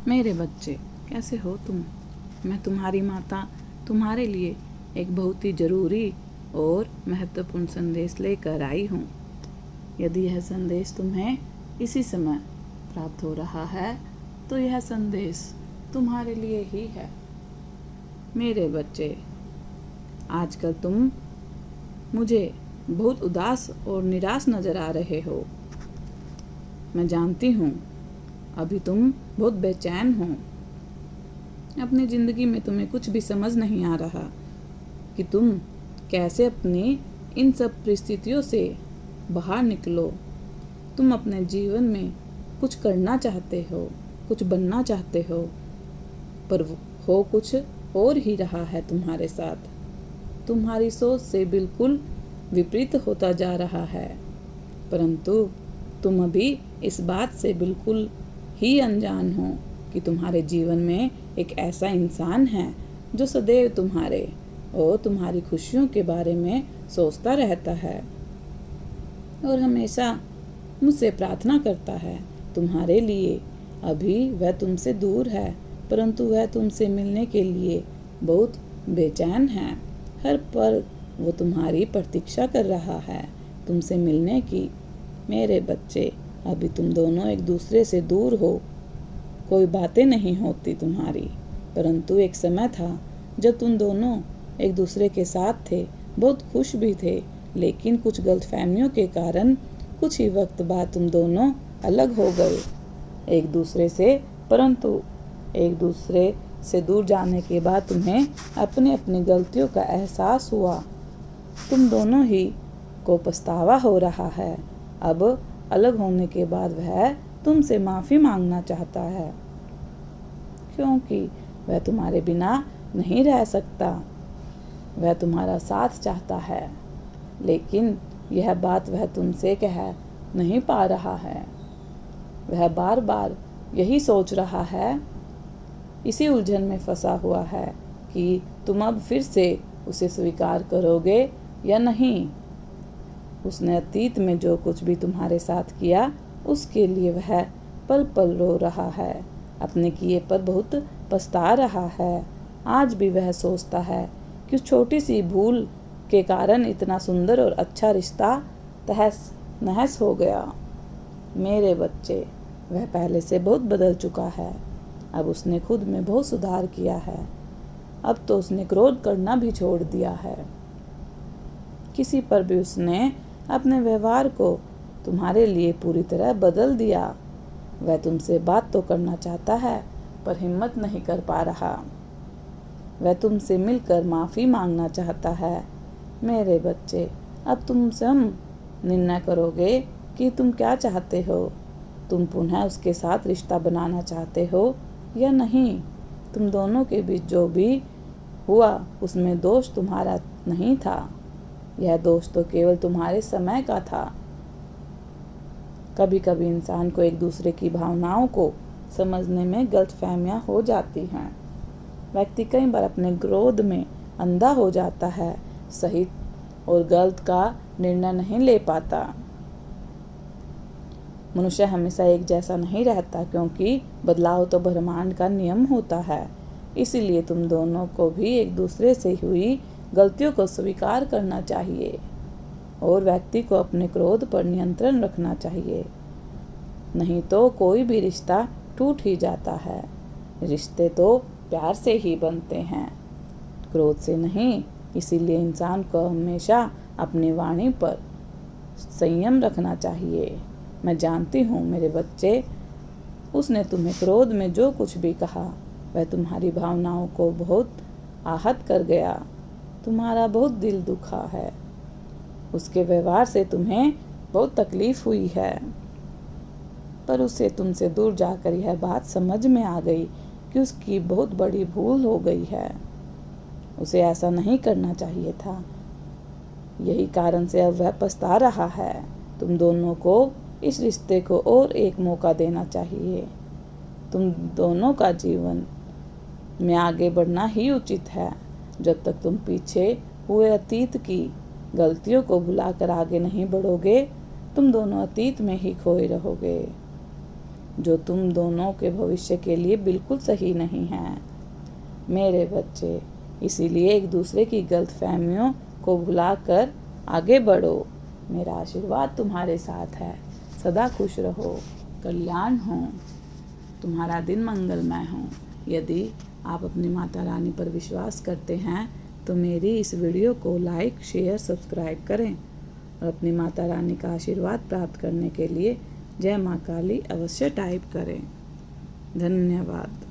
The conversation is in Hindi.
मेरे बच्चे, कैसे हो तुम? मैं तुम्हारी माता तुम्हारे लिए एक बहुत ही ज़रूरी और महत्वपूर्ण संदेश लेकर आई हूँ। यदि यह संदेश तुम्हें इसी समय प्राप्त हो रहा है तो यह संदेश तुम्हारे लिए ही है। मेरे बच्चे, आजकल तुम मुझे बहुत उदास और निराश नज़र आ रहे हो। मैं जानती हूँ अभी तुम बहुत बेचैन हो। अपनी ज़िंदगी में तुम्हें कुछ भी समझ नहीं आ रहा कि तुम कैसे अपनी इन सब परिस्थितियों से बाहर निकलो। तुम अपने जीवन में कुछ करना चाहते हो, कुछ बनना चाहते हो, पर हो कुछ और ही रहा है तुम्हारे साथ। तुम्हारी सोच से बिल्कुल विपरीत होता जा रहा है, परंतु तुम अभी इस बात से बिल्कुल ही अनजान हो कि तुम्हारे जीवन में एक ऐसा इंसान है जो सदैव तुम्हारे और तुम्हारी खुशियों के बारे में सोचता रहता है और हमेशा मुझसे प्रार्थना करता है तुम्हारे लिए। अभी वह तुमसे दूर है, परंतु वह तुमसे मिलने के लिए बहुत बेचैन है। हर पल वो तुम्हारी प्रतीक्षा कर रहा है तुमसे मिलने की। मेरे बच्चे, अभी तुम दोनों एक दूसरे से दूर हो, कोई बातें नहीं होती तुम्हारी, परंतु एक समय था जब तुम दोनों एक दूसरे के साथ थे, बहुत खुश भी थे, लेकिन कुछ गलतफहमियों के कारण कुछ ही वक्त बाद तुम दोनों अलग हो गए एक दूसरे से। परंतु एक दूसरे से दूर जाने के बाद तुम्हें अपनी अपनी गलतियों का एहसास हुआ। तुम दोनों ही को पछतावा हो रहा है। अब अलग होने के बाद वह तुमसे माफ़ी मांगना चाहता है, क्योंकि वह तुम्हारे बिना नहीं रह सकता। वह तुम्हारा साथ चाहता है, लेकिन यह बात वह तुमसे कह नहीं पा रहा है। वह बार बार यही सोच रहा है, इसी उलझन में फंसा हुआ है कि तुम अब फिर से उसे स्वीकार करोगे या नहीं। उसने अतीत में जो कुछ भी तुम्हारे साथ किया उसके लिए वह पल पल रो रहा है, अपने किए पर बहुत पछता रहा है। आज भी वह सोचता है कि उस छोटी सी भूल के कारण इतना सुंदर और अच्छा रिश्ता तहस नहस हो गया। मेरे बच्चे, वह पहले से बहुत बदल चुका है। अब उसने खुद में बहुत सुधार किया है। अब तो उसने क्रोध करना भी छोड़ दिया है। किसी पर भी उसने अपने व्यवहार को तुम्हारे लिए पूरी तरह बदल दिया। वह तुमसे बात तो करना चाहता है, पर हिम्मत नहीं कर पा रहा। वह तुमसे मिलकर माफ़ी मांगना चाहता है। मेरे बच्चे, अब तुम स्वयं निर्णय करोगे कि तुम क्या चाहते हो। तुम पुनः उसके साथ रिश्ता बनाना चाहते हो या नहीं। तुम दोनों के बीच जो भी हुआ उसमें दोष तुम्हारा नहीं था। यह दोष तो केवल तुम्हारे समय का था। कभी कभी इंसान को एक दूसरे की भावनाओं को समझने में गलतफहमियां हो जाती हैं। व्यक्ति कई बार अपने क्रोध में अंधा हो जाता है, सही और गलत का निर्णय नहीं ले पाता। मनुष्य हमेशा एक जैसा नहीं रहता, क्योंकि बदलाव तो ब्रह्मांड का नियम होता है। इसीलिए तुम दोनों को भी एक दूसरे से हुई गलतियों को स्वीकार करना चाहिए और व्यक्ति को अपने क्रोध पर नियंत्रण रखना चाहिए। नहीं तो कोई भी रिश्ता टूट ही जाता है। रिश्ते तो प्यार से ही बनते हैं, क्रोध से नहीं। इसीलिए इंसान को हमेशा अपनी वाणी पर संयम रखना चाहिए। मैं जानती हूँ मेरे बच्चे, उसने तुम्हें क्रोध में जो कुछ भी कहा वह तुम्हारी भावनाओं को बहुत आहत कर गया। तुम्हारा बहुत दिल दुखा है। उसके व्यवहार से तुम्हें बहुत तकलीफ हुई है, पर उसे तुमसे दूर जाकर यह बात समझ में आ गई कि उसकी बहुत बड़ी भूल हो गई है। उसे ऐसा नहीं करना चाहिए था। यही कारण से अब वह पछता रहा है। तुम दोनों को इस रिश्ते को और एक मौका देना चाहिए। तुम दोनों का जीवन में आगे बढ़ना ही उचित है। जब तक तुम पीछे हुए अतीत की गलतियों को भुलाकर आगे नहीं बढ़ोगे, तुम दोनों अतीत में ही खोए रहोगे। जो तुम दोनों के भविष्य के लिए बिल्कुल सही नहीं है। मेरे बच्चे, इसीलिए एक दूसरे की गलतफहमियों को भुलाकर आगे बढ़ो। मेरा आशीर्वाद तुम्हारे साथ है। सदा खुश रहो, कल्याण हो, तुम्हारा दिन मंगलमय हो। यदि आप अपनी माता रानी पर विश्वास करते हैं तो मेरी इस वीडियो को लाइक, शेयर, सब्सक्राइब करें और अपनी माता रानी का आशीर्वाद प्राप्त करने के लिए जय माँ काली अवश्य टाइप करें। धन्यवाद।